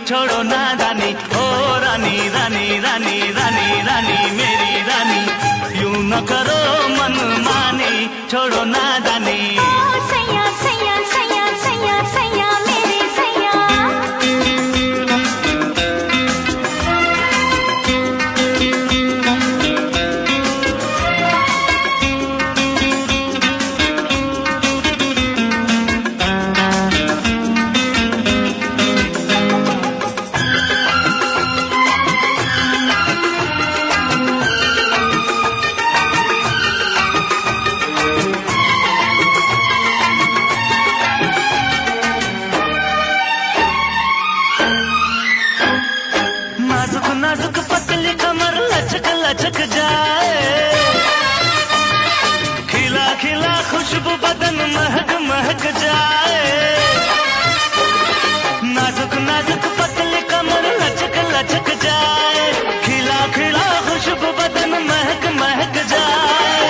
छोड़ो नादानी। ओ रानी रानी रानी रानी रानी मेरी रानी, यूं न करो मनमानी, छोड़ो नादानी। सैया सैया सैया सैया सैया मेरे सैया। नाजुक नाजुक पतली कमर लचक लचक जाए, खिला खिला खुशबू बदन महक महक जाए। नाजुक नाजुक पतली कमर लचक लचक जाए, खिला खिला खुशबू बदन महक महक जाए।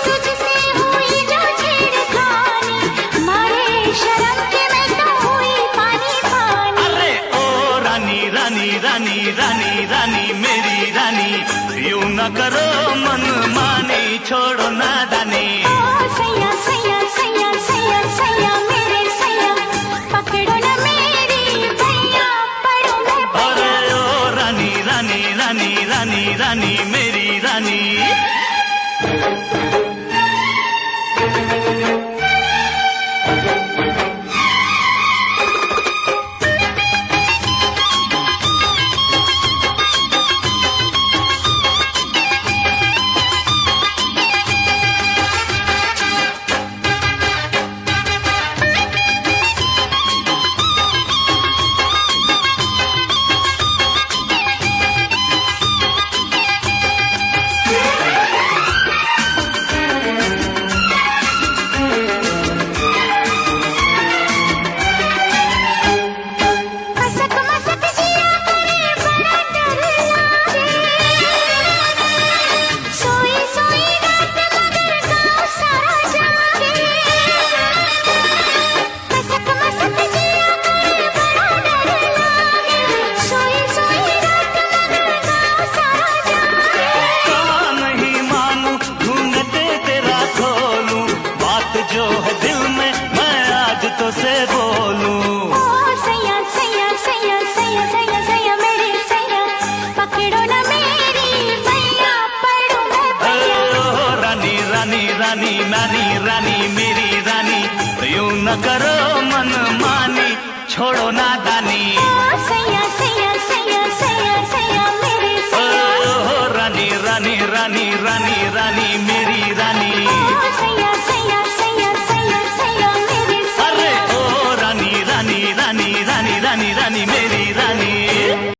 तुझसे हुई जो छेड़खानी, मारे शर्म के मैं तो हुई पानी पानी। अरे ओ रानी रानी रानी रानी रानी मेरी रानी, यूं न करो मनमानी, छोड़ो नादानी। सैया सैया सैया सैया सैया मेरे सैया, पकड़ो न मेरी भैया, पड़ो मैं अरे ओ रानी रानी रानी रानी रानी मेरी रानी। मसक मसक जिया करे बड़ा डर लागे, सोई सोई रात मगर गाँव सारा जागे। मसक मसक जिया करे बड़ा डर लागे, सोई सोई रात मगर गाँव सारा जागे। कहा नहीं मानूं घूंघटे तेरा खोलूं, बात जो है दिल में मैं आज तो से बोलूं। सैया सैया सैया सैया सैया सैया मेरे सैया, पकड़ो न मेरी भैया, पड़ो मैं भैया। ओ रानी रानी रानी नानी रानी मेरी रानी, यूं न करो मनमानी, छोड़ो नादानी। सैया सैया सैया सैया सैया मेरे सैया। ओ रानी रानी रानी रानी रानी